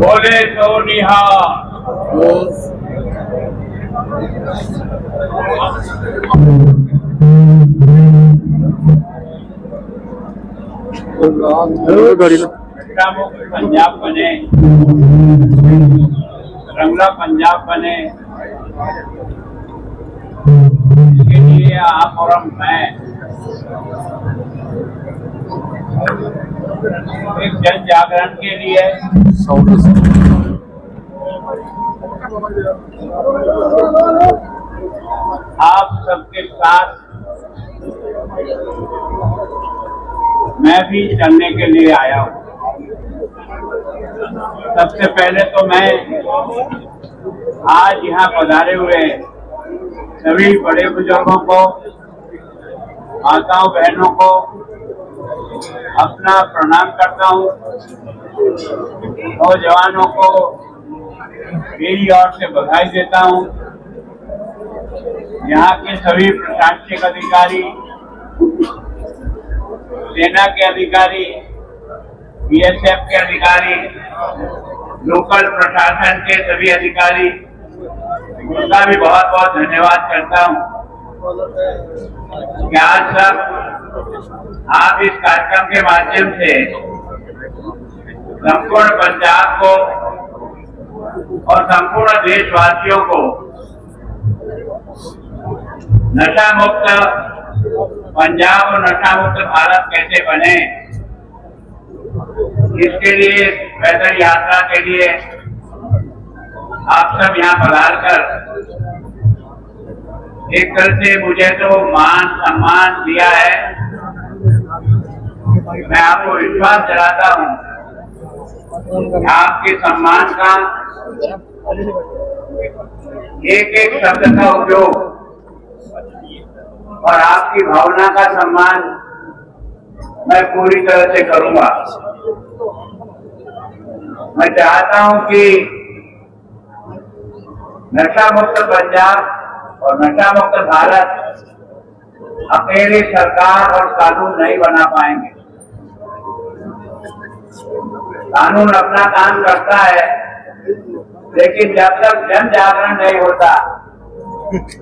बोले तो निहाल। पंजाब बने, रंगला पंजाब बने, इसके लिए आप और मैं एक जन जागरण के लिए आप सबके साथ मैं भी चलने के लिए आया हूँ। सबसे पहले तो मैं आज यहाँ पधारे हुए सभी बड़े बुजुर्गों को, माताओं बहनों को अपना प्रणाम करता हूँ। नौजवानों को मेरी ओर से बधाई देता हूँ। यहाँ के सभी प्रशासनिक अधिकारी, सेना के अधिकारी, बीएसएफ के अधिकारी, लोकल प्रशासन के सभी अधिकारी, उनका भी बहुत बहुत धन्यवाद करता हूँ कि आज सब आप इस कार्यक्रम के माध्यम से संपूर्ण पंजाब को और संपूर्ण देशवासियों को नशा मुक्त पंजाब और नशा मुक्त भारत कैसे बने, इसके लिए पैदल यात्रा के लिए आप सब यहाँ पधार कर एक तरह से मुझे तो मान सम्मान दिया है। मैं आपको विश्वास दिलाता हूँ कि आपके सम्मान का एक एक शब्द का उपयोग और आपकी भावना का सम्मान मैं पूरी तरह से करूंगा। मैं चाहता हूं कि नशा मुक्त पंजाब और नशा मुक्त भारत अकेले सरकार और कानून नहीं बना पाएंगे। कानून अपना काम करता है, लेकिन जब तक जन जागरण नहीं होता,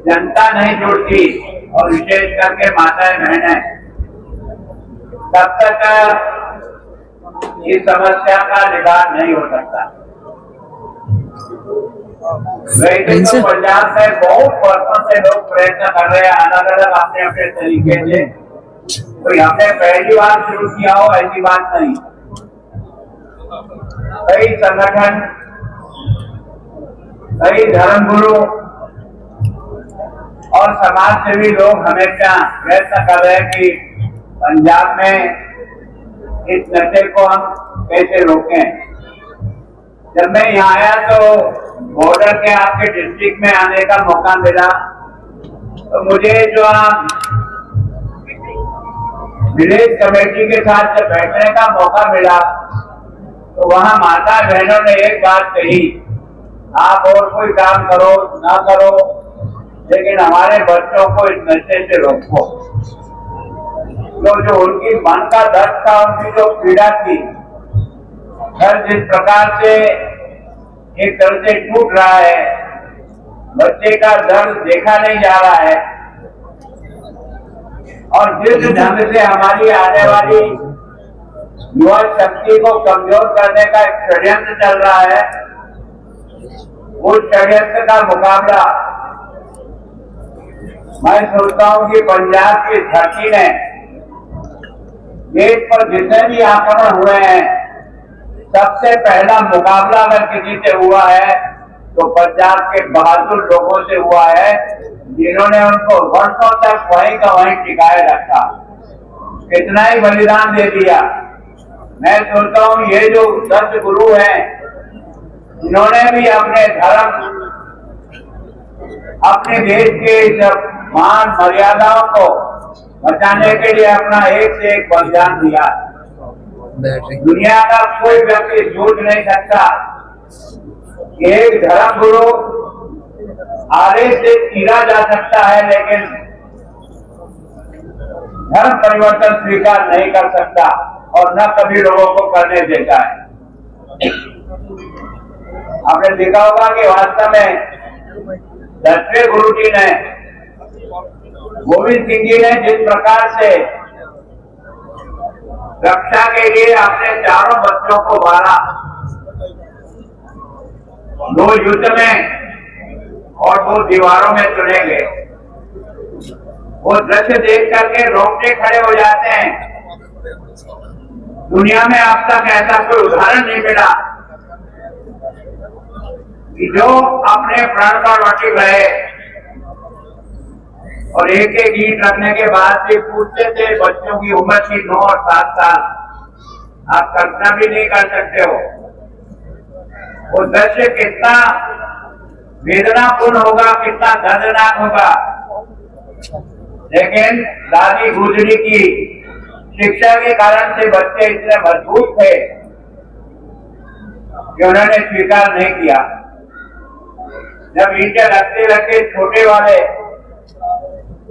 जनता नहीं जुड़ती और विशेष करके माताएं बहनें, तब तक इस समस्या का निदान नहीं हो सकता। वैसे तो पंजाब में बहुत वर्षों से लोग प्रयत्न कर रहे हैं, अलग अलग अपने अपने तरीके से। कोई हमने पहली बार शुरू किया हो ऐसी बात नहीं। कई संगठन, कई धर्मगुरु और समाज सेवी लोग हमेशा प्रयत्न कर रहे हैं कि पंजाब में इस नशे को हम कैसे रोकें। जब मैं यहाँ आया तो बॉर्डर के आपके डिस्ट्रिक्ट में आने का मौका मिला, तो मुझे जो विलेज कमेटी के साथ जब बैठने का मौका मिला, तो वहाँ माता बहनों ने एक बात कही, आप और कोई काम करो ना करो, लेकिन हमारे बच्चों को इस नशे से रोको। तो जो उनकी मन का दर्द था, उनकी जो पीड़ा थी, घर जिस प्रकार से एक तरह से टूट रहा है, बच्चे का दर्द देखा नहीं जा रहा है, और जिस ढंग से हमारी आने वाली युवा शक्ति को कमजोर करने का एक षड्यंत्र चल रहा है, उस षड्यंत्र का मुकाबला मैं सोचता हूं कि पंजाब की धरती ने देश पर जितने भी आक्रमण हुए हैं, सबसे पहला मुकाबला अगर किसी से हुआ है तो पंजाब के बहादुर लोगों से हुआ है, जिन्होंने उनको वर्षों तक वहीं का वहीं टिकाए रखा, कितना ही बलिदान दे दिया। मैं सोचता हूँ ये जो 10 गुरु हैं, इन्होंने भी अपने धर्म, अपने देश के सब मान मर्यादाओं को बचाने के लिए अपना एक से एक बलिदान दिया। दुनिया का कोई व्यक्ति झूठ नहीं सकता। एक धर्म गुरु आरे से चीरा जा सकता है, लेकिन धर्म परिवर्तन स्वीकार नहीं कर सकता और न कभी लोगों को करने देता है। आपने देखा होगा कि वास्तव में 10वें गुरु जी ने, गोविंद सिंह जी ने जिस प्रकार से रक्षा के लिए अपने चारों बच्चों को मारा, 2 युद्ध में और 2 दीवारों में चुने गए, वो दृश्य देख करके रोंगटे खड़े हो जाते हैं। दुनिया में अब तक ऐसा कोई उदाहरण नहीं मिला कि जो अपने प्राण पर अटक रहे और एक एक ईंट रखने के बाद भी पूछते थे, बच्चों की उम्र थी 9 और 7 साल, आप कल्पना भी नहीं कर सकते हो वो दृश्य कितना वेदनापूर्ण होगा, कितना दर्दनाक होगा। लेकिन दादी गुजरी की शिक्षा के कारण से बच्चे इतने मजबूत थे कि उन्होंने स्वीकार नहीं किया। जब ईंटें रखते रखते छोटे वाले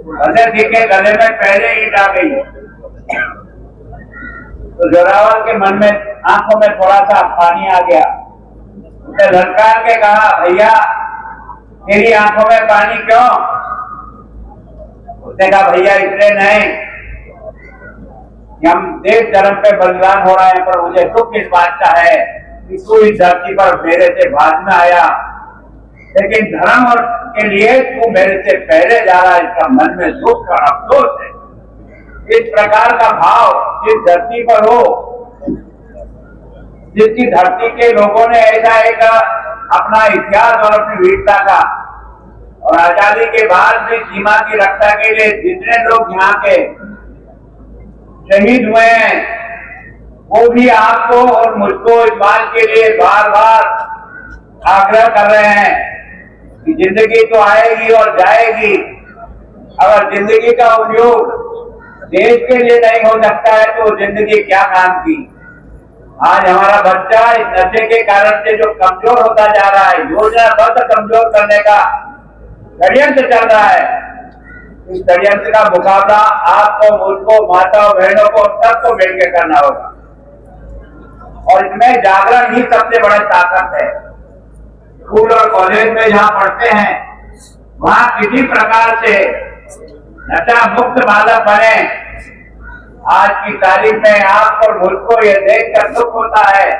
भगत सिंह के गले में पहले ईंट आ गई तो जोरावर के मन में, आंखों में थोड़ा सा पानी आ गया। उसने ललकार के कहा, भैया तेरी आंखों में पानी क्यों? उसने कहा, भैया इसलिए नहीं कि हम देश धर्म पे बलिदान हो रहे हैं, पर मुझे दुख इस बात का है कि तू इस धरती पर मेरे से बाद में आया, लेकिन धर्म और के लिए तू मेरे से पहले जा रहा है, इसका मन में दुख और अफसोस है। इस प्रकार का भाव जिस धरती पर हो, जिसकी धरती के लोगों ने ऐसा एक अपना इतिहास और अपनी वीरता का, और आजादी के बाद भी सीमा की रक्षा के लिए जितने लोग यहाँ के शहीद हुए हैं, वो भी आपको और मुझको इस बात के लिए बार बार आग्रह कर रहे हैं कि जिंदगी तो आएगी और जाएगी, अगर जिंदगी का उपयोग देश के लिए नहीं हो सकता है तो जिंदगी क्या काम की। आज हमारा बच्चा इस नशे के कारण से जो कमजोर होता जा रहा है, योजनाबद्ध कमजोर करने का षड्यंत्र चल रहा है, इस षड्यंत्र का मुकाबला आपको, मुझको, माताओं बहनों को, सबको मिलकर करना होगा। और इसमें जागरण ही सबसे बड़ा ताकत है। स्कूल और कॉलेज में जहाँ पढ़ते हैं वहाँ किसी प्रकार से नशा मुक्त बालक बने। आज की तारीख में आपको और मुझको ये देखकर दुख होता है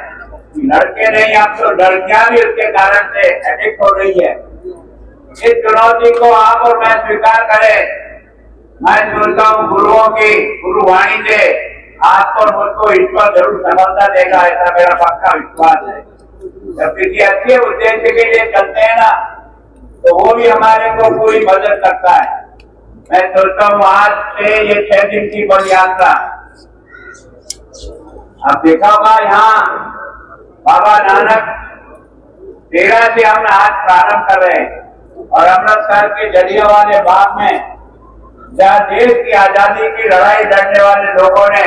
कि लड़के नहीं, अब तो लड़कियां भी उसके कारण से एडिक्ट हो रही है। इस चुनौती को आप और मैं स्वीकार करें। मैं सोचता हूँ गुरुओं की गुरुवाणी से आपको और मुझको ईश्वर जरूर सफलता देगा, ऐसा मेरा पक्का विश्वास है। जब किसी अच्छे उद्देश्य के लिए चलते हैं ना, तो वो भी हमारे को पूरी मदद करता है। मैं सोचता हूँ आज से ये 6 दिन की बड़ी यात्रा, आप देखा होगा यहाँ बाबा नानक 13 से हम आज प्रारंभ कर रहे हैं, और अमृतसर के जलियांवाले बाग में जहाँ देश की आजादी की लड़ाई लड़ने वाले लोगों ने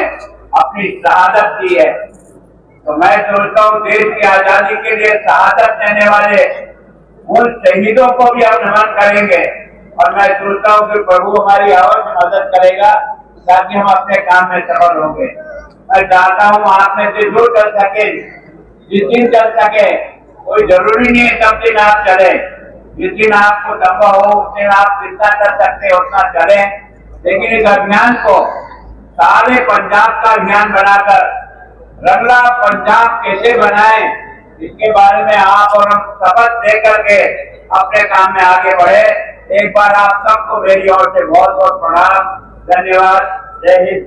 अपनी शहादत दी है, तो मैं सोचता हूँ देश की आजादी के लिए शहादत देने वाले उन शहीदों को भी हम नमन करेंगे। और मैं सोचता हूँ कि प्रभु हमारी अवश्य मदद करेगा ताकि हम अपने काम में सफल होंगे। मैं चाहता हूँ आप में से जो चल सके, जिस दिन चल सके, कोई जरूरी नहीं है सब दिन आप चले, जिस दिन आपको संभव हो उस दिन आप जितना कर सकते उतना चले। लेकिन इस अभियान को सारे पंजाब का अभियान बनाकर रंगला पंजाब कैसे बनाए, इसके बारे में आप और हम शपथ दे करके अपने काम में आगे बढ़े। एक बार आप सबको मेरी ओर से बहुत बहुत प्रणाम, धन्यवाद, जय हिंद।